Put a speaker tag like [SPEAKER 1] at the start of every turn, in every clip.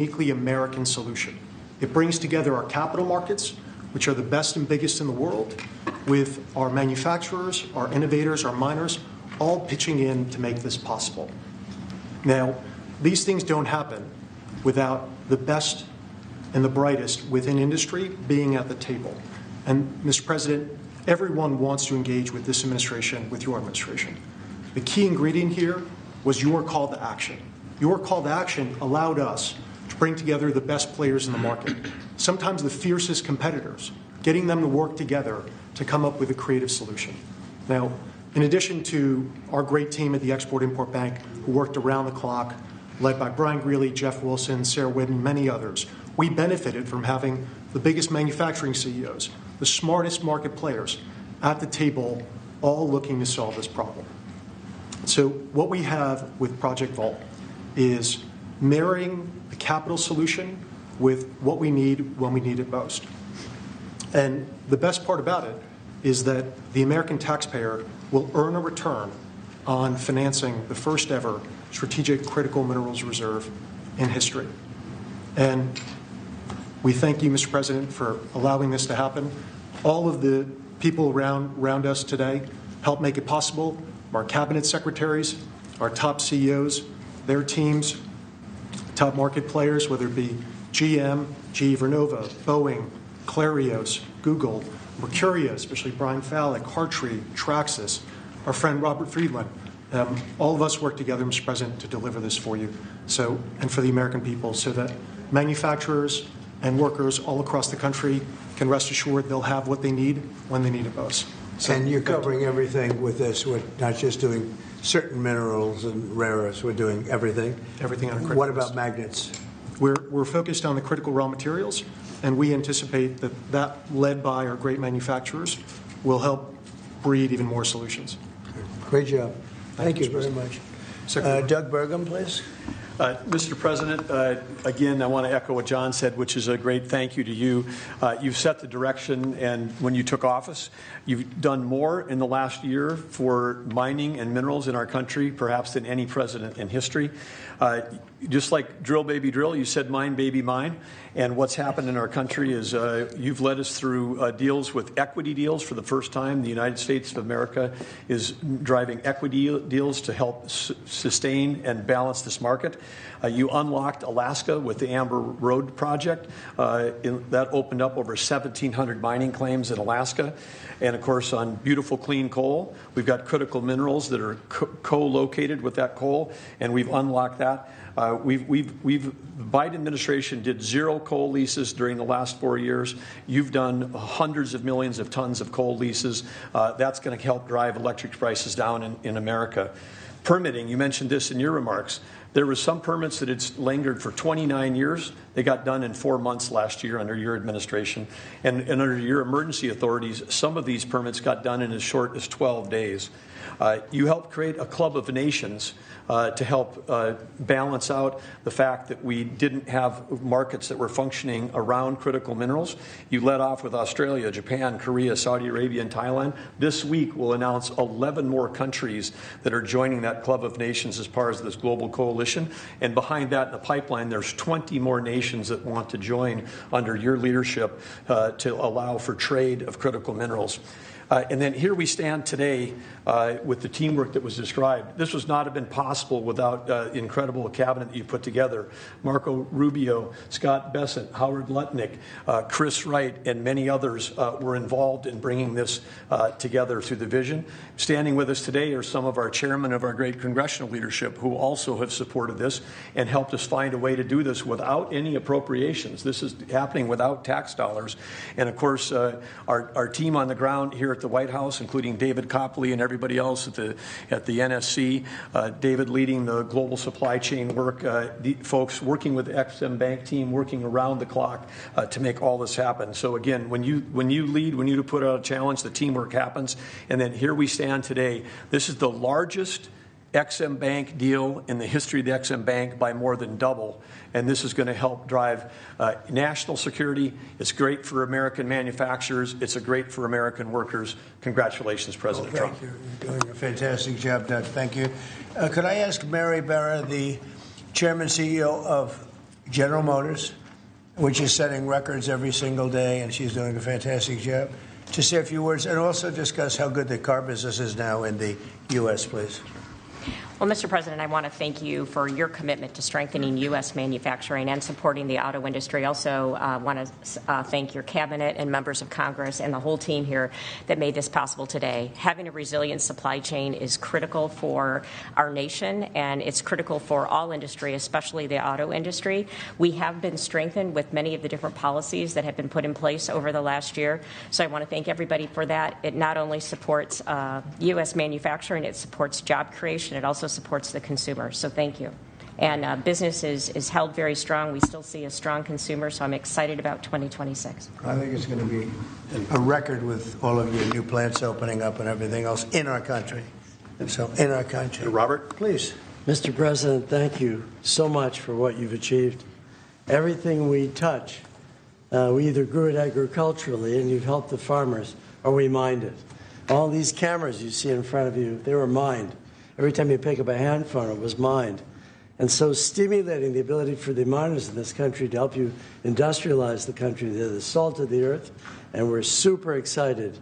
[SPEAKER 1] uniquely American solution. It brings together our capital markets, which are the best and biggest in the world, with our manufacturers, our innovators, our miners, all pitching in to make this possible. Now, these things don't happen without the best and the brightest within industry being at the table. And, Mr. President, everyone wants to engage with this administration, with your administration. The key ingredient here was your call to action. Your call to action allowed us to bring together the best players in the market, sometimes the fiercest competitors, getting them to work together to come up with a creative solution. Now, in addition to our great team at the Export-Import Bank, who worked around the clock, led by Brian Greeley, Jeff Wilson, Sarah Whitten, many others, we benefited from having the biggest manufacturing CEOs, the smartest market players at the table, all looking to solve this problem. So what we have with Project Vault is marrying the capital solution with what we need when we need it most. And the best part about it is that the American taxpayer will earn a return on financing the first ever strategic critical minerals reserve in history. And we thank you, Mr. President, for allowing this to happen. All of the people around us today help make it possible. Our cabinet secretaries, our top CEOs, their teams, top market players, whether it be GM, GE Vernova, Boeing, Clarios, Google, Mercuria, especially Brian Fallick, Hartree, Traxxas, our friend Robert Friedland. All of us work together, Mr. President, to deliver this for you, and for the American people, so that manufacturers and workers all across the country can rest assured they'll have what they need when they need it most. So,
[SPEAKER 2] and you're covering everything with this. We're not just doing certain minerals and rare earths. We're doing everything.
[SPEAKER 1] Everything on a critical
[SPEAKER 2] What about
[SPEAKER 1] list.
[SPEAKER 2] Magnets?
[SPEAKER 1] We're focused on the critical raw materials, and we anticipate that led by our great manufacturers, will help breed even more solutions.
[SPEAKER 2] Great job. Thank you very much. Doug Burgum, please.
[SPEAKER 3] Mr. President, again, I want to echo what John said, which is a great thank you to you. You've set the direction, and when you took office, you've done more in the last year for mining and minerals in our country, perhaps than any president in history. Just like drill, baby, drill, you said mine, baby, mine. And what's happened in our country is you've led us through deals with equity deals for the first time. The United States of America is driving equity deals to help sustain and balance this market. You unlocked Alaska with the Amber Road project. That opened up over 1,700 mining claims in Alaska. And, of course, on beautiful, clean coal, we've got critical minerals that are co-located with that coal, and we've unlocked that. The Biden administration did 0 coal leases during the last 4 years. You've done hundreds of millions of tons of coal leases. That's going to help drive electric prices down in America. Permitting, you mentioned this in your remarks. There were some permits that had lingered for 29 years. They got done in 4 months last year under your administration. And under your emergency authorities, some of these permits got done in as short as 12 days. You helped create a club of nations to help balance out the fact that we didn't have markets that were functioning around critical minerals. You led off with Australia, Japan, Korea, Saudi Arabia, and Thailand. This week, we'll announce 11 more countries that are joining that club of nations as part of this global coalition. And behind that in the pipeline, there's 20 more nations that want to join under your leadership to allow for trade of critical minerals. And then here we stand today with the teamwork that was described. This would not have been possible without the incredible cabinet that you put together. Marco Rubio, Scott Bessent, Howard Lutnick, Chris Wright, and many others were involved in bringing this together through the vision. Standing with us today are some of our chairmen of our great congressional leadership who also have supported this and helped us find a way to do this without any appropriations. This is happening without tax dollars. And of course, our team on the ground here at the White House, including David Copley and everybody else at the NSC, David leading the global supply chain work, the folks working with the XM Bank team, working around the clock to make all this happen. So again, when you lead, when you put out a challenge, the teamwork happens. And then here we stand today. This is the largest XM Bank deal in the history of the XM Bank by more than double. And this is going to help drive national security. It's great for American manufacturers. It's great for American workers. Congratulations, President Trump.
[SPEAKER 2] Thank you. You're doing a fantastic job, Doug. Thank you. Could I ask Mary Barra, the Chairman CEO of General Motors, which is setting records every single day, and she's doing a fantastic job. To say a few words and also discuss how good the car business is now in the U.S., please.
[SPEAKER 4] Well, Mr. President, I want to thank you for your commitment to strengthening U.S. manufacturing and supporting the auto industry. Also want to thank your cabinet and members of Congress and the whole team here that made this possible today. Having a resilient supply chain is critical for our nation, and it's critical for all industry, especially the auto industry. We have been strengthened with many of the different policies that have been put in place over the last year. So I want to thank everybody for that. It not only supports U.S. manufacturing, it supports job creation. It also supports the consumer. So thank you. And business is held very strong. We still see a strong consumer, so I'm excited about 2026.
[SPEAKER 2] I think it's going to be a record with all of your new plants opening up and everything else in our country. And so in our country.
[SPEAKER 3] Robert?
[SPEAKER 2] Please.
[SPEAKER 5] Mr. President, thank you so much for what you've achieved. Everything we touch, we either grew it agriculturally, and you've helped the farmers, or we mined it. All these cameras you see in front of you, they were mined. Every time you pick up a hand phone, it was mined. And so stimulating the ability for the miners in this country to help you industrialize the country, they're the salt of the earth, and we're super excited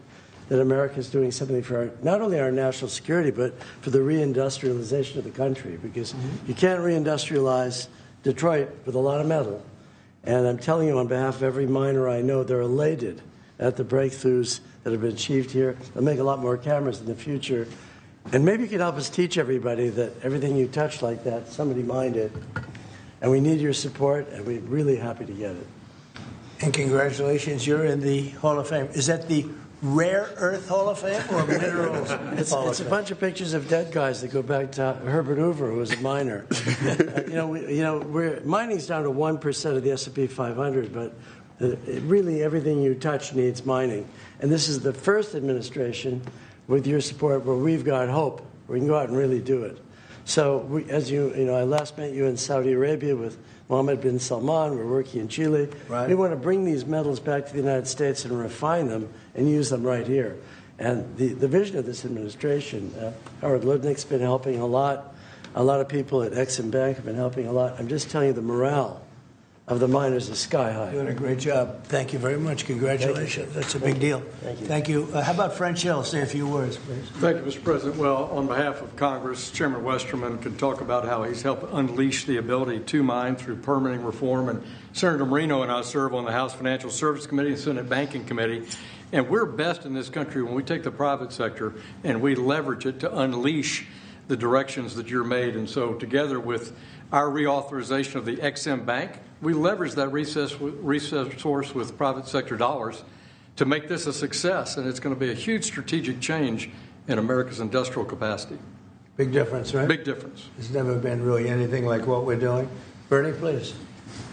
[SPEAKER 5] that America is doing something for not only our national security, but for the reindustrialization of the country, because you can't reindustrialize Detroit with a lot of metal. And I'm telling you on behalf of every miner I know, they're elated at the breakthroughs that have been achieved here. They'll make a lot more cameras in the future. And maybe you could help us teach everybody that everything you touch like that, somebody mined it. And we need your support, and we're really happy to get it.
[SPEAKER 2] And congratulations, you're in the Hall of Fame. Is that the Rare Earth Hall of Fame or Minerals Hall of Fame?
[SPEAKER 5] It's a bunch of pictures of dead guys that go back to Herbert Hoover, who was a miner. Mining's down to 1% of the S&P 500, but really everything you touch needs mining. And this is the first administration with your support where we've got hope. We can go out and really do it. So as I last met you in Saudi Arabia with Mohammed bin Salman. We're working in Chile.
[SPEAKER 2] Right.
[SPEAKER 5] We want to bring these metals back to the United States and refine them and use them right here. And the vision of this administration, Howard Lutnick's been helping a lot. A lot of people at Exim Bank have been helping a lot. I'm just telling you, the morale of the miners is sky high.
[SPEAKER 2] Doing a great job. Thank you very much. Congratulations. That's a big deal.
[SPEAKER 5] Thank you.
[SPEAKER 2] Thank you. How about French Hill? Say a few words, please.
[SPEAKER 3] Thank you, Mr. President. Well, on behalf of Congress, Chairman Westerman can talk about how he's helped unleash the ability to mine through permitting reform. And Senator Marino and I serve on the House Financial Services Committee and Senate Banking Committee. And we're best in this country when we take the private sector and we leverage it to unleash the directions that you're made. And so together with our reauthorization of the Exim Bank, we leverage that resource with private sector dollars to make this a success. And it's going to be a huge strategic change in America's industrial capacity.
[SPEAKER 2] Big difference, right?
[SPEAKER 3] Big difference.
[SPEAKER 2] There's never been really anything like what we're doing. Bernie, please.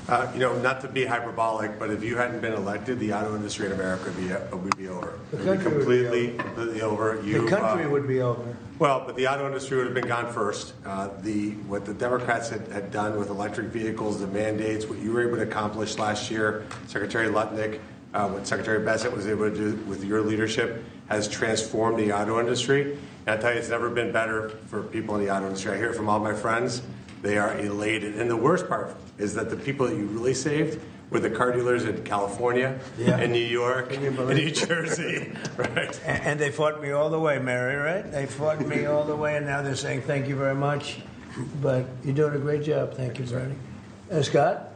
[SPEAKER 6] Not to be hyperbolic, but if you hadn't been elected, the auto industry in America would be over.
[SPEAKER 2] The
[SPEAKER 6] It would be
[SPEAKER 2] country would be over.
[SPEAKER 6] completely over.
[SPEAKER 2] The country would be over.
[SPEAKER 6] Well, but the auto industry would have been gone first. What the Democrats had done with electric vehicles, the mandates, what you were able to accomplish last year, Secretary Lutnick, what Secretary Bassett was able to do with your leadership has transformed the auto industry. And I tell you, it's never been better for people in the auto industry. I hear it from all my friends. They are elated. And the worst part is that the people that you really saved were the car dealers in California, in New York, in New Jersey, right?
[SPEAKER 2] And they fought me all the way, Mary, right? They fought me all the way, and now they're saying thank you very much. But you're doing a great job. Thank you, Bernie. Scott?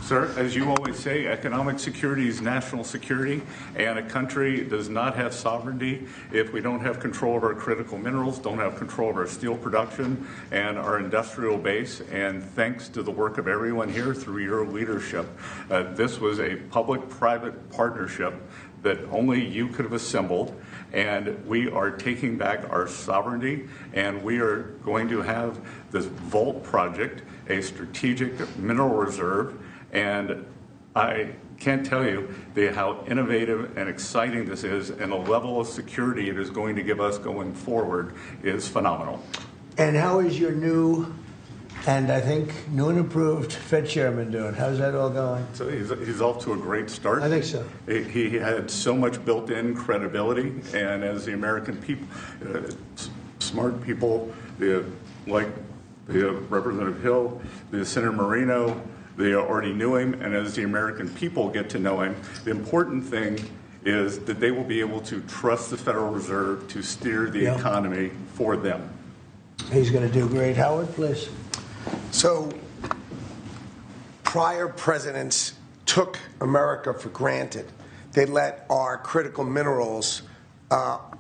[SPEAKER 7] Sir, as you always say, economic security is national security, and a country does not have sovereignty if we don't have control of our critical minerals, don't have control of our steel production and our industrial base. And thanks to the work of everyone here through your leadership, this was a public-private partnership that only you could have assembled. And we are taking back our sovereignty, and we are going to have this Vault project, a strategic mineral reserve. And I can't tell you how innovative and exciting this is, and the level of security it is going to give us going forward is phenomenal.
[SPEAKER 2] And how is your new, and I think new and improved Fed chairman doing? How's that all going?
[SPEAKER 7] So he's off to a great start.
[SPEAKER 2] I think so.
[SPEAKER 7] He had so much built-in credibility, and as the American people, smart people, like the Representative Hill, the Senator Marino, They already knew him, and as the American people get to know him, the important thing is that they will be able to trust the Federal Reserve to steer the economy for them.
[SPEAKER 2] He's going to do great. Howard, please.
[SPEAKER 8] So, prior presidents took America for granted. They let our critical minerals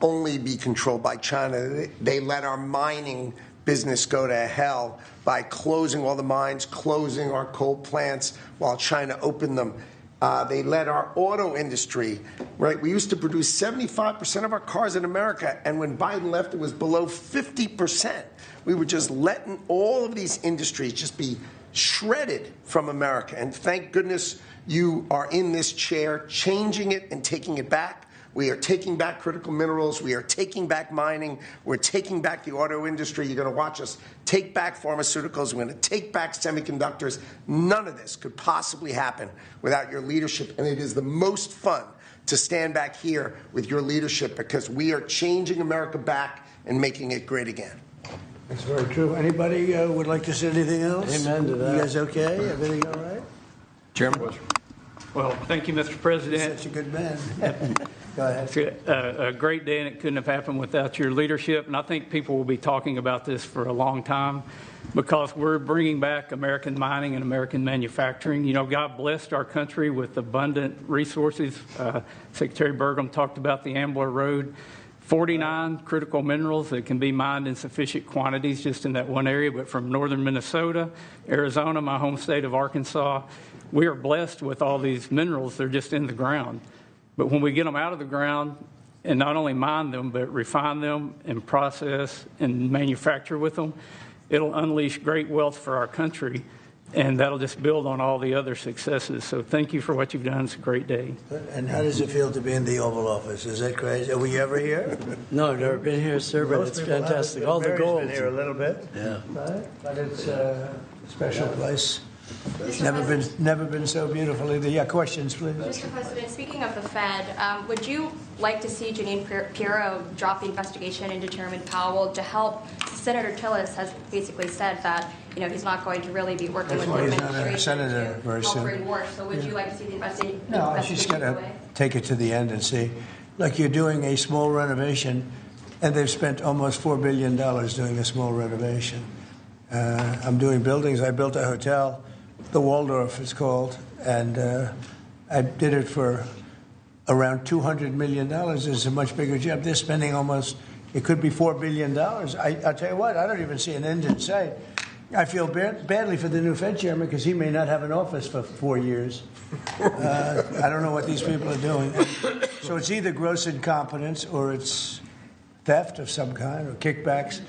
[SPEAKER 8] only be controlled by China. They let our mining business go to hell by closing all the mines, closing our coal plants while China opened them. They let our auto industry, right? We used to produce 75% of our cars in America, and when Biden left, it was below 50%. We were just letting all of these industries just be shredded from America. And thank goodness you are in this chair, changing it and taking it back. We are taking back critical minerals. We are taking back mining. We're taking back the auto industry. You're going to watch us take back pharmaceuticals. We're going to take back semiconductors. None of this could possibly happen without your leadership. And it is the most fun to stand back here with your leadership because we are changing America back and making it great again.
[SPEAKER 2] That's very true. Anybody would like to say anything else?
[SPEAKER 5] Amen to that.
[SPEAKER 2] You guys okay? Everything all right?
[SPEAKER 9] Chairman.
[SPEAKER 10] Well, thank you, Mr. President.
[SPEAKER 2] Such a good man. Go ahead.
[SPEAKER 10] It's a great day, and it couldn't have happened without your leadership. And I think people will be talking about this for a long time because we're bringing back American mining and American manufacturing. You know, God blessed our country with abundant resources. Secretary Burgum talked about the Ambler Road. 49 critical minerals that can be mined in sufficient quantities just in that one area, but from northern Minnesota, Arizona, my home state of Arkansas, we are blessed with all these minerals. They're just in the ground. But when we get them out of the ground and not only mine them, but refine them and process and manufacture with them, it'll unleash great wealth for our country. And that'll just build on all the other successes. So thank you for what you've done. It's a great day.
[SPEAKER 2] And how does it feel to be in the Oval Office? Is that crazy? Are we ever here?
[SPEAKER 5] No, I've never been here, sir, but it's fantastic. All the
[SPEAKER 2] Mary's
[SPEAKER 5] gold.
[SPEAKER 2] been here a little bit.
[SPEAKER 5] Yeah.
[SPEAKER 2] Right? But it's a special place. Never been so beautiful either. Yeah, questions, please.
[SPEAKER 11] Mr. President, speaking of the Fed, would you like to see Janine Pirro drop the investigation into Chairman Powell to help? Senator Tillis has basically said that he's not going to really be working with the administration to help bring war. So would you like to see the investigation?
[SPEAKER 2] No, she's got to take it to the end and see. Like you're doing a small renovation, and they've spent almost $4 billion doing a small renovation. I'm doing buildings. I built a hotel. The Waldorf it's called, and I did it for around $200 million. It's a much bigger job. They're spending it could be $4 billion. I'll tell you what, I don't even see an end in sight. I feel badly for the new Fed chairman because he may not have an office for 4 years. I don't know what these people are doing. So it's either gross incompetence or it's theft of some kind or kickbacks.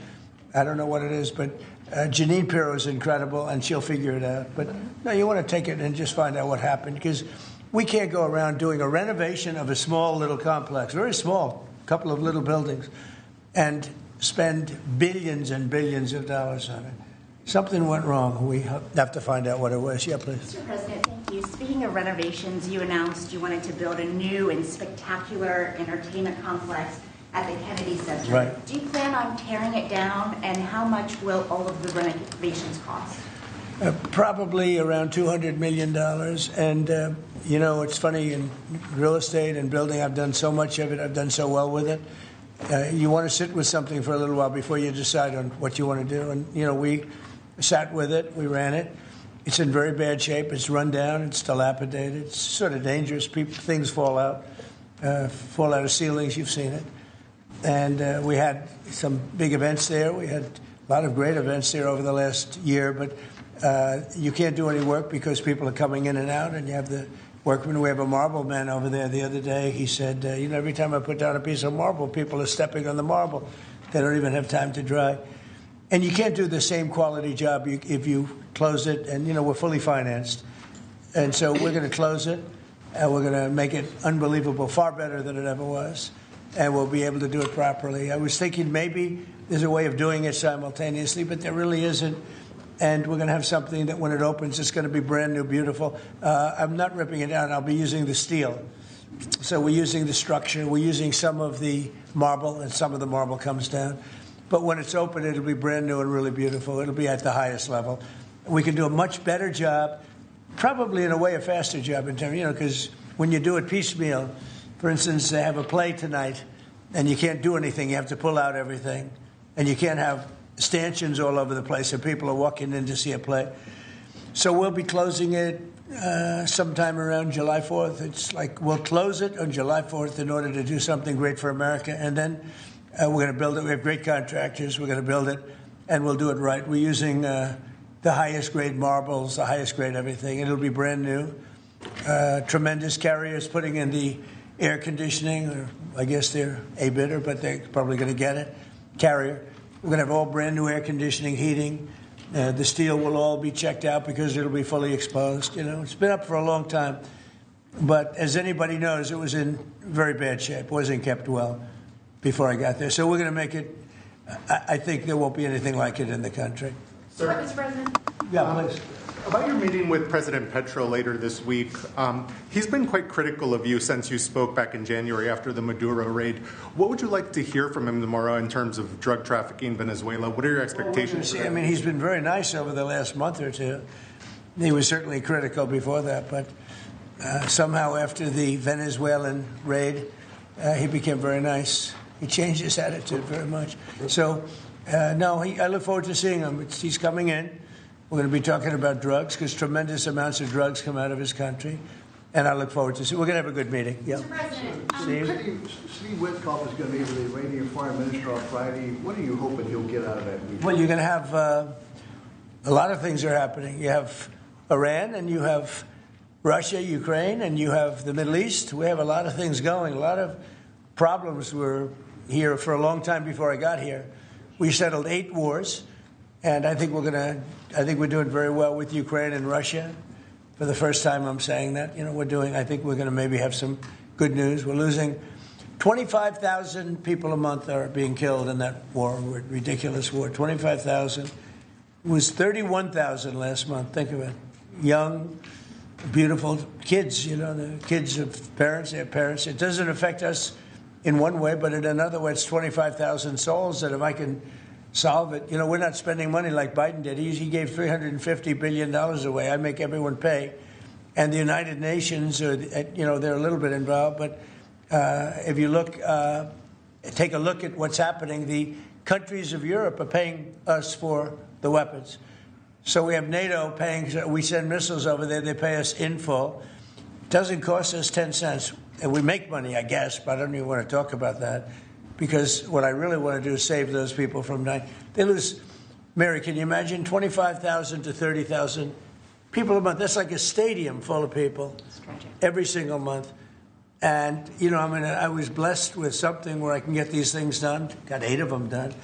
[SPEAKER 2] I don't know what it is, but Janine Pirro is incredible, and she'll figure it out. But no, you want to take it and just find out what happened, because we can't go around doing a renovation of a small little complex, very small, couple of little buildings, and spend billions and billions of dollars on it. Something went wrong. We have to find out what it was. Yeah, please.
[SPEAKER 12] Mr. President, thank you. Speaking of renovations, you announced you wanted to build a new and spectacular entertainment complex at the Kennedy Center.
[SPEAKER 2] Right.
[SPEAKER 12] Do you plan on tearing it down, and how much will all of the renovations cost?
[SPEAKER 2] Probably around $200 million. And, it's funny, in real estate and building, I've done so much of it. I've done so well with it. You want to sit with something for a little while before you decide on what you want to do. And, we sat with it. We ran it. It's in very bad shape. It's run down. It's dilapidated. It's sort of dangerous. Things fall out of ceilings. You've seen it. And we had some big events there. We had a lot of great events there over the last year. But you can't do any work because people are coming in and out. And you have the workmen. We have a marble man over there the other day. He said, every time I put down a piece of marble, people are stepping on the marble. They don't even have time to dry. And you can't do the same quality job if you close it. And, we're fully financed. And so we're going to close it. And we're going to make it unbelievable, far better than it ever was. And we'll be able to do it properly. I was thinking maybe there's a way of doing it simultaneously, but there really isn't. And we're going to have something that when it opens, it's going to be brand new, beautiful. I'm not ripping it down. I'll be using the steel. So we're using the structure. We're using some of the marble, and some of the marble comes down. But when it's open, it'll be brand new and really beautiful. It'll be at the highest level. We can do a much better job Probably in a way a faster job in terms, because when you do it piecemeal, for instance, they have a play tonight and you can't do anything. You have to pull out everything. And you can't have stanchions all over the place so people are walking in to see a play. So we'll be closing it sometime around July 4th. It's like we'll close it on July 4th in order to do something great for America. And then we're going to build it. We have great contractors. We're going to build it, and we'll do it right. We're using the highest grade marbles, the highest grade everything. It'll be brand new. Tremendous carriers putting in the air conditioning, or I guess they're a bidder, but they're probably going to get it. Carrier. We're going to have all brand new air conditioning, heating. The steel will all be checked out because it'll be fully exposed. It's been up for a long time. But as anybody knows, it was in very bad shape. It wasn't kept well before I got there. So we're going to make it, I think there won't be anything like it in the country.
[SPEAKER 11] Sir, Mr. President.
[SPEAKER 2] Yeah, please.
[SPEAKER 9] About your meeting with President Petro later this week, he's been quite critical of you since you spoke back in January after the Maduro raid. What would you like to hear from him tomorrow in terms of drug trafficking in Venezuela? What are your expectations?
[SPEAKER 2] I mean, he's been very nice over the last month or two. He was certainly critical before that, but somehow after the Venezuelan raid, he became very nice. He changed his attitude very much. So, no, I look forward to seeing him. He's coming in. We're going to be talking about drugs because tremendous amounts of drugs come out of his country. And I look forward to seeing. We're going to have a good meeting. Yeah.
[SPEAKER 11] Mr. President.
[SPEAKER 13] Steve Witkoff is going to be with the Iranian foreign minister on Friday. What are you hoping he'll get out of that meeting?
[SPEAKER 2] Well, you're going to have a lot of things are happening. You have Iran and you have Russia, Ukraine, and you have the Middle East. We have a lot of things going. A lot of problems were here for a long time before I got here. We settled 8 wars. And I think we're doing very well with Ukraine and Russia. For the first time, I'm saying that. I think we're going to maybe have some good news. We're losing 25,000 people a month are being killed in that war, ridiculous war. 25,000. It was 31,000 last month. Think of it. Young, beautiful kids, the kids of parents, their parents. It doesn't affect us in one way, but in another way, it's 25,000 souls that if I can solve it. We're not spending money like Biden did. He gave $350 billion away. I make everyone pay. And the United Nations, they're a little bit involved. But if you take a look at what's happening, the countries of Europe are paying us for the weapons. So we have NATO paying, we send missiles over there, they pay us in full. It doesn't cost us 10 cents. And we make money, I guess, but I don't even want to talk about that. Because what I really want to do is save those people from dying. They lose, Mary, can you imagine 25,000 to 30,000 people a month? That's like a stadium full of people every single month. And, I was blessed with something where I can get these things done. Got 8 of them done.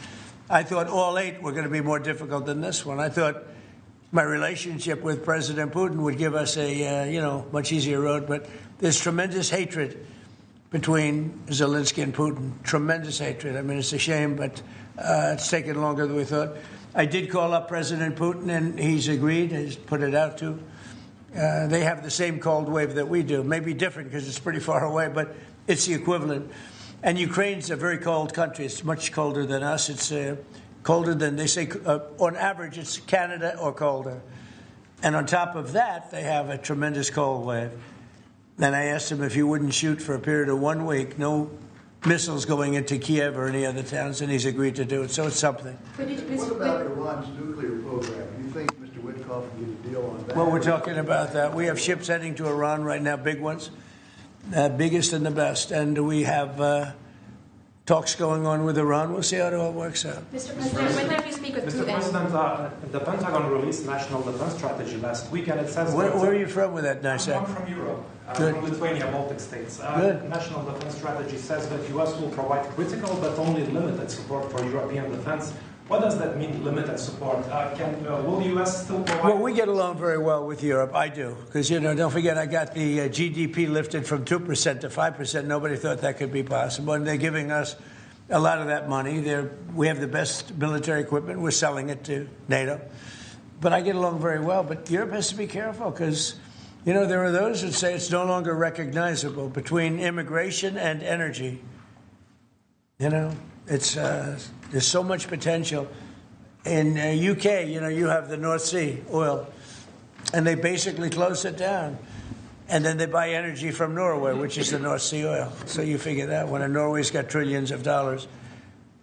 [SPEAKER 2] I thought all 8 were going to be more difficult than this one. I thought my relationship with President Putin would give us a, much easier road. But there's tremendous hatred between Zelensky and Putin. Tremendous hatred. I mean, it's a shame, but it's taken longer than we thought. I did call up President Putin, and he's agreed. He's put it out, too. They have the same cold wave that we do. Maybe different because it's pretty far away, but it's the equivalent. And Ukraine's a very cold country. It's much colder than us. It's colder than, they say, on average, it's Canada or colder. And on top of that, they have a tremendous cold wave. Then I asked him if he wouldn't shoot for a period of 1 week, no missiles going into Kiev or any other towns, and he's agreed to do it. So it's something.
[SPEAKER 13] What about Iran's nuclear program? Do you think Mr. Witkoff can get a deal on that?
[SPEAKER 2] Well, we're talking about that. We have ships heading to Iran right now, big ones, biggest and the best. And we have talks going on with Iran. We'll see how it all works out.
[SPEAKER 11] Mr. President, when did you speak with
[SPEAKER 14] Mr. President, the Pentagon released National Defense Strategy last week, and it says...
[SPEAKER 2] Where are you from with that nice
[SPEAKER 14] I'm from Europe,
[SPEAKER 2] Good.
[SPEAKER 14] from Lithuania, Baltic states.
[SPEAKER 2] Good.
[SPEAKER 14] National Defense Strategy says that U.S. will provide critical but only limited support for European defense. What does that mean, limited support? Will the U.S. still provide...
[SPEAKER 2] Well, we get along very well with Europe. I do. Because, don't forget, I got the GDP lifted from 2% to 5%. Nobody thought that could be possible. And they're giving us a lot of that money. We have the best military equipment. We're selling it to NATO. But I get along very well. But Europe has to be careful because, there are those that say it's no longer recognizable between immigration and energy. It's there's so much potential. In UK, you have the North Sea oil. and they basically close it down. And then they buy energy from Norway, which is the North Sea oil. So you figure that when Norway's got trillions of dollars,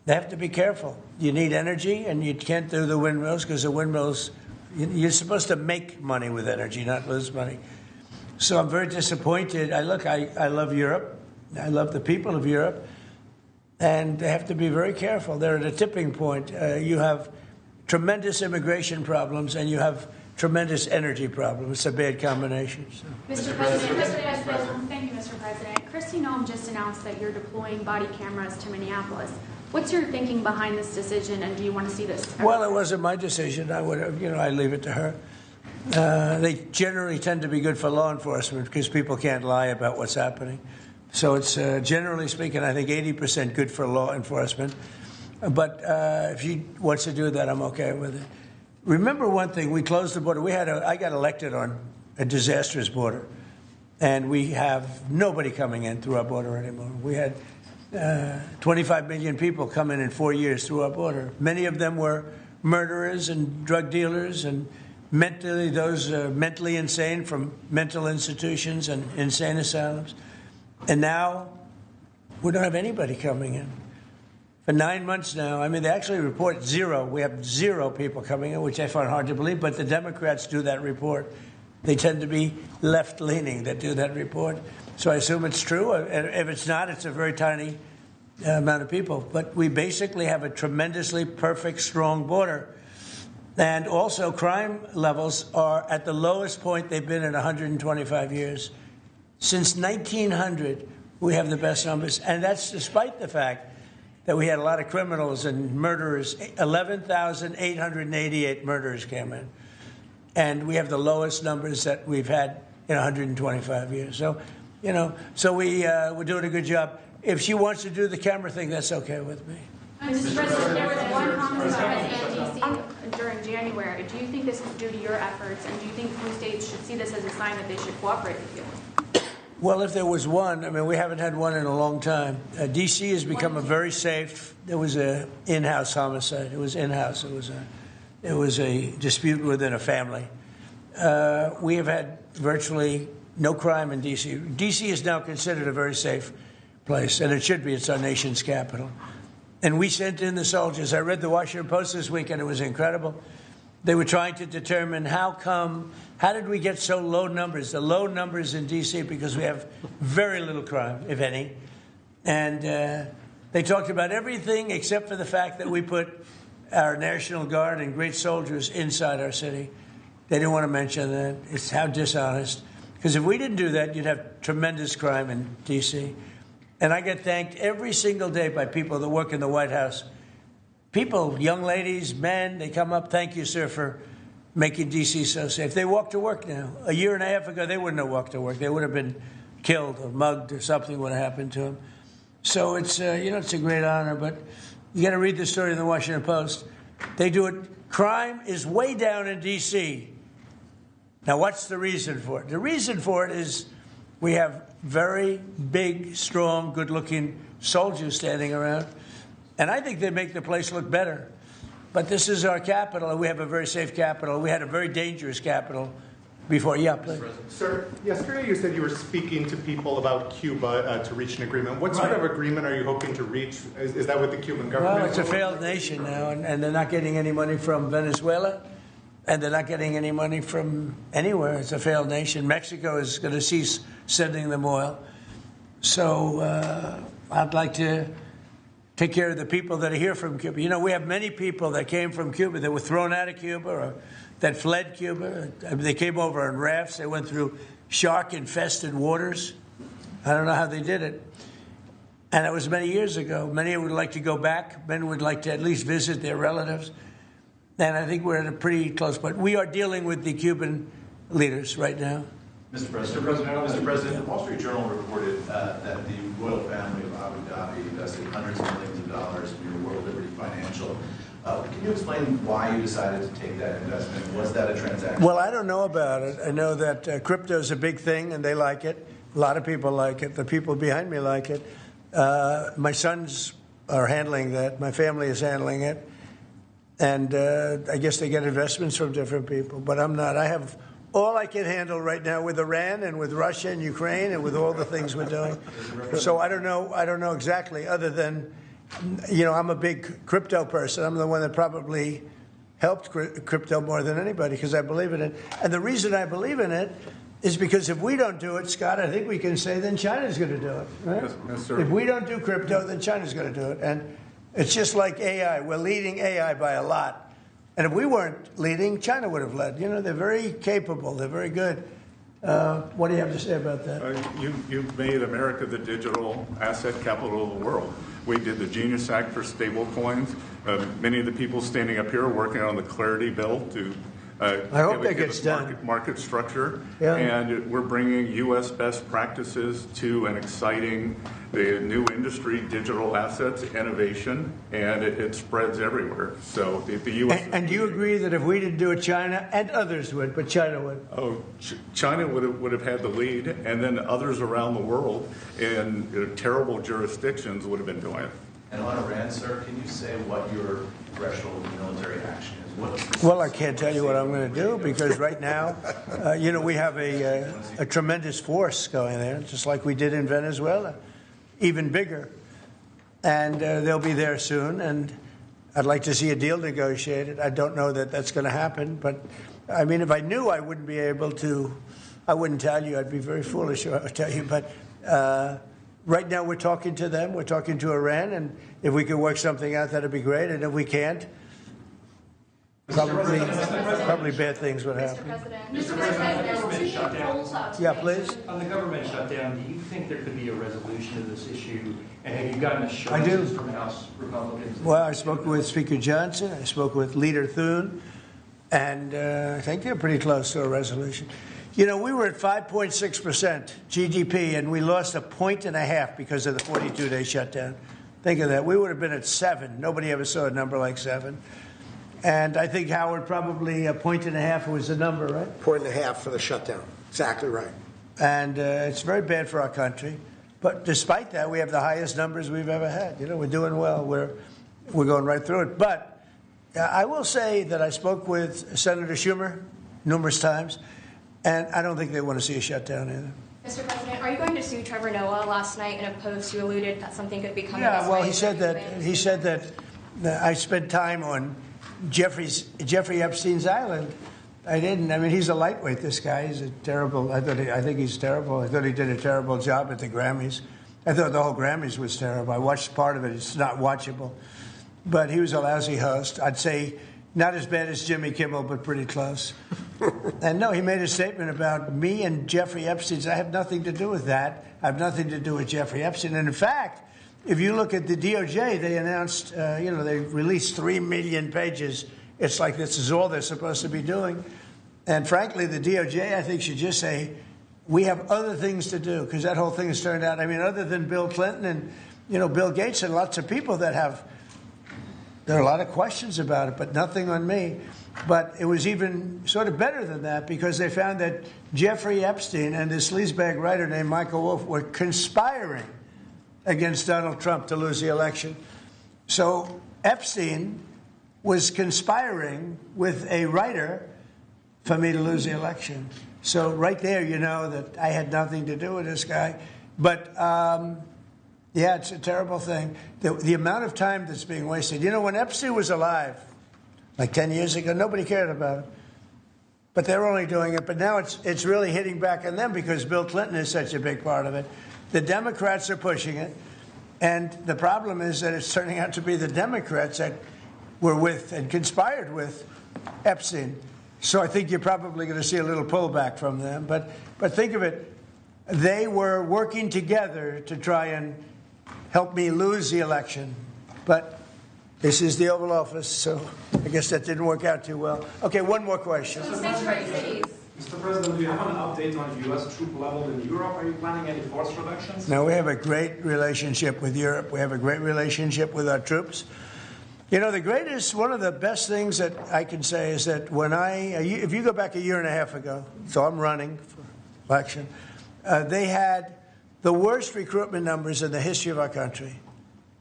[SPEAKER 2] they have to be careful. You need energy, and you can't do the windmills because the windmills, you're supposed to make money with energy, not lose money. So I'm very disappointed. I love Europe. I love the people of Europe. And they have to be very careful. They're at a tipping point. You have tremendous immigration problems, and you have tremendous energy problems. It's a bad combination. So.
[SPEAKER 15] Mr. President, thank you, Mr. President. Kristi Noem just announced that you're deploying body cameras to Minneapolis. What's your thinking behind this decision, and do you want to see this?
[SPEAKER 2] Well, it wasn't my decision. I would have, I leave it to her. They generally tend to be good for law enforcement because people can't lie about what's happening. So it's, generally speaking, I think 80% good for law enforcement. But if she wants to do that, I'm okay with it. Remember one thing, we closed the border. I got elected on a disastrous border, and we have nobody coming in through our border anymore. We had 25 million people come in 4 years through our border. Many of them were murderers and drug dealers and mentally insane from mental institutions and insane asylums. And now we don't have anybody coming in. For 9 months now, they actually report zero. We have 0 people coming in, which I find hard to believe, but the Democrats do that report. They tend to be left-leaning that do that report. So I assume it's true. If it's not, it's a very tiny amount of people. But we basically have a tremendously perfect, strong border. And also, crime levels are at the lowest point they've been in 125 years. Since 1900, we have the best numbers. And that's despite the fact that we had a lot of criminals and murderers. 11,888 murderers came in. And we have the lowest numbers that we've had in 125 years. So, we're doing a good job. If she wants to do the camera thing, that's okay with me.
[SPEAKER 15] Mr. President, there was one comment about D.C. during January. Do you think this is due to your efforts, and do you think blue states should see this as a sign that they should cooperate with you?
[SPEAKER 2] Well, if there was one, we haven't had one in a long time. D.C. has become a very safe. There was an in-house homicide. It was in-house. It was a dispute within a family. We have had virtually no crime in D.C. D.C. is now considered a very safe place, and it should be. It's our nation's capital. And we sent in the soldiers. I read the Washington Post this week, and it was incredible. They were trying to determine how did we get so low numbers? The low numbers in D.C. because we have very little crime, if any. And they talked about everything except for the fact that we put our National Guard and great soldiers inside our city. They didn't want to mention that. It's how dishonest. Because if we didn't do that, you'd have tremendous crime in D.C. And I get thanked every single day by people that work in the White House. People, young ladies, men, they come up, thank you, sir, for making D.C. so safe. They walk to work now. A year and a half ago, they wouldn't have walked to work. They would have been killed or mugged or something would have happened to them. So it's, it's a great honor, but you got to read the story in the Washington Post. They do it. Crime is way down in D.C. Now, what's the reason for it? The reason for it is we have very big, strong, good-looking soldiers standing around. And I think they make the place look better. But this is our capital, and we have a very safe capital. We had a very dangerous capital before. Yeah, please.
[SPEAKER 9] Sir, yesterday you said you were speaking to people about Cuba to reach an agreement. What sort of agreement are you hoping to reach? Is that with the Cuban government?
[SPEAKER 2] Well, it's a failed nation now, and they're not getting any money from Venezuela, and they're not getting any money from anywhere. It's a failed nation. Mexico is going to cease sending them oil. So I'd like to take care of the people that are here from Cuba. We have many people that came from Cuba that were thrown out of Cuba or that fled Cuba. They came over on rafts. They went through shark-infested waters. I don't know how they did it. And that was many years ago. Many would like to go back. Many would like to at least visit their relatives. And I think we're at a pretty close point. We are dealing with the Cuban leaders right now.
[SPEAKER 16] Mr. President, the Wall Street Journal reported that the royal family of Abu Dhabi invested hundreds of millions of dollars in your World Liberty Financial. Can you explain why you decided to take that investment? Was that a transaction?
[SPEAKER 2] Well, I don't know about it. I know that crypto is a big thing, and they like it. A lot of people like it. The people behind me like it. My sons are handling that. My family is handling it. And I guess they get investments from different people. But I'm not. I have all I can handle right now with Iran and with Russia and Ukraine and with all the things we're doing. So I don't know exactly, other than, I'm a big crypto person. I'm the one that probably helped crypto more than anybody because I believe in it. And the reason I believe in it is because if we don't do it, Scott, I think we can say then China's going to do it. Right?
[SPEAKER 7] Yes, sir.
[SPEAKER 2] If we don't do crypto, then China's going to do it. And it's just like AI. We're leading AI by a lot. And if we weren't leading, China would have led. They're very capable. They're very good. What do you have to say about that?
[SPEAKER 7] You've made America the digital asset capital of the world. We did the Genius Act for stable coins. Many of the people standing up here are working on the Clarity Bill to
[SPEAKER 2] I hope that gets done.
[SPEAKER 7] Market structure.
[SPEAKER 2] Yeah.
[SPEAKER 7] And we're bringing U.S. best practices to an exciting the new industry, digital assets, innovation, and it spreads everywhere. So the U.S.
[SPEAKER 2] And do you agree that if we didn't do it, China and others would, but China would?
[SPEAKER 7] Oh, China would have had the lead, and then others around the world in terrible jurisdictions would have been doing it.
[SPEAKER 16] And on Iran, sir, can you say what your threshold of military action is?
[SPEAKER 2] Well, I can't tell you what I'm going to do because right now, we have a tremendous force going there, just like we did in Venezuela, even bigger. And they'll be there soon. And I'd like to see a deal negotiated. I don't know that that's going to happen. But, I mean, if I knew, I wouldn't be able to. I wouldn't tell you. I'd be very foolish if I would tell you. But right now, we're talking to them. We're talking to Iran. And if we could work something out, that'd be great. And if we can't, probably bad things would happen.
[SPEAKER 15] Mr. President,
[SPEAKER 2] Yeah, please.
[SPEAKER 17] On the government shutdown, do you think there could be a resolution to this issue? And have you gotten
[SPEAKER 2] I do.
[SPEAKER 17] assurances from House Republicans?
[SPEAKER 2] Well, I spoke with Speaker Johnson. I spoke with Leader Thune. And I think they're pretty close to a resolution. We were at 5.6% GDP, and we lost 1.5 points because of the 42-day shutdown. Think of that. We would have been at 7. Nobody ever saw a number like 7. And I think, Howard, probably 1.5 points was the number, right?
[SPEAKER 8] 1.5 for the shutdown. Exactly right.
[SPEAKER 2] And it's very bad for our country. But despite that, we have the highest numbers we've ever had. We're doing well. We're going right through it. But I will say that I spoke with Senator Schumer numerous times, and I don't think they want to see a shutdown either.
[SPEAKER 11] Mr. President, are you going to sue Trevor Noah? Last night in a post, you alluded that something could be coming.
[SPEAKER 2] Yeah, well, he said that I spent time on Jeffrey Epstein's island. I didn't. I mean, he's a lightweight, this guy. He's a terrible. I think he's terrible. I thought he did a terrible job at the Grammys. I thought the whole Grammys was terrible. I watched part of it. It's not watchable. But he was a lousy host. I'd say not as bad as Jimmy Kimmel, but pretty close. And no, he made a statement about me and Jeffrey Epstein. I have nothing to do with that. I have nothing to do with Jeffrey Epstein. And in fact, if you look at the DOJ, they announced, they released 3 million pages. It's like this is all they're supposed to be doing. And frankly, the DOJ, I think, should just say, we have other things to do, because that whole thing has turned out, other than Bill Clinton and, Bill Gates and lots of people there are a lot of questions about it, but nothing on me. But it was even sort of better than that, because they found that Jeffrey Epstein and this sleazebag writer named Michael Wolff were conspiring against Donald Trump to lose the election. So Epstein was conspiring with a writer for me to lose the election. So right there, that I had nothing to do with this guy. But, yeah, it's a terrible thing. The amount of time that's being wasted. When Epstein was alive, like 10 years ago, nobody cared about him. But they're only doing it. But now it's really hitting back on them because Bill Clinton is such a big part of it. The Democrats are pushing it. And the problem is that it's turning out to be the Democrats that were with and conspired with Epstein. So I think you're probably going to see a little pullback from them. But think of it. They were working together to try and help me lose the election. But this is the Oval Office, so I guess that didn't work out too well. Okay, one more question.
[SPEAKER 14] Mr. President, do you have an update on U.S. troop level in Europe? Are you planning any force reductions?
[SPEAKER 2] No, we have a great relationship with Europe. We have a great relationship with our troops. One of the best things that I can say is that if you go back 1.5 years ago, so I'm running for election, they had the worst recruitment numbers in the history of our country.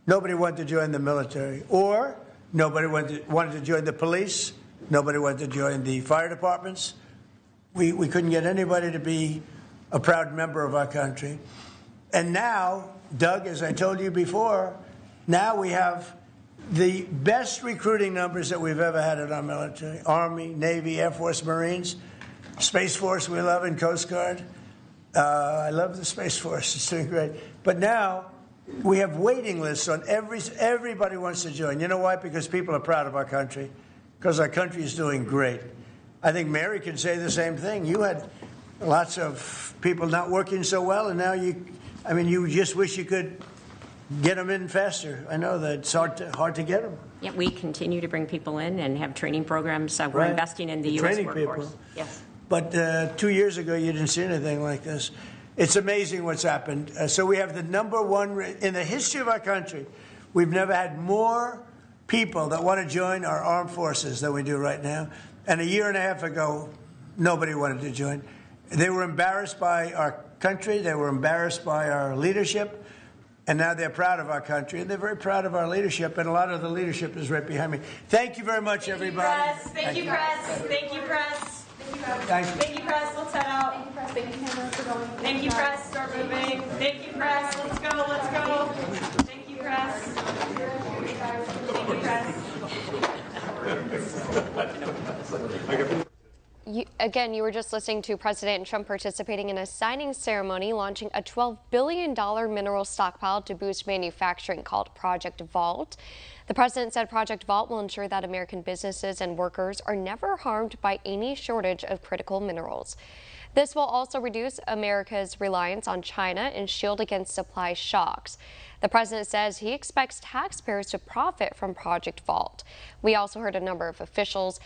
[SPEAKER 2] Nobody wanted to join the military, or nobody wanted to join the police. Nobody wanted to join the fire departments. We couldn't get anybody to be a proud member of our country. And now, Doug, as I told you before, now we have the best recruiting numbers that we've ever had in our military. Army, Navy, Air Force, Marines, Space Force we love, and Coast Guard. I love the Space Force. It's doing great. But now we have waiting lists on everybody wants to join. You know why? Because people are proud of our country. Because our country is doing great. I think Mary can say the same thing. You had lots of people not working so well, and now you just wish you could get them in faster. I know that it's hard to get them.
[SPEAKER 4] Yeah, we continue to bring people in and have training programs. We're investing in the U.S. workforce.
[SPEAKER 2] People.
[SPEAKER 4] Yes.
[SPEAKER 2] But 2 years ago, you didn't see anything like this. It's amazing what's happened. So we have the #1 in the history of our country. We've never had more people that want to join our armed forces than we do right now. And a year and a half ago, nobody wanted to join. They were embarrassed by our country. They were embarrassed by our leadership. And now they're proud of our country. And they're very proud of our leadership. And a lot of the leadership is right behind me. Thank you very much, everybody.
[SPEAKER 4] Thank you, press. Thank you, press.
[SPEAKER 2] Thank you.
[SPEAKER 4] Thank you, press. Let's head out. Thank you, press. Thank you, camera, for going. Thank you, press. Start moving. Thank you, press. Let's go. Let's go. Thank you, press. Thank you, press.
[SPEAKER 18] You were just listening to President Trump participating in a signing ceremony launching a $12 billion mineral stockpile to boost manufacturing called Project Vault. The president said Project Vault will ensure that American businesses and workers are never harmed by any shortage of critical minerals. This will also reduce America's reliance on China and shield against supply shocks. The president says he expects taxpayers to profit from Project Vault. We also heard a number of officials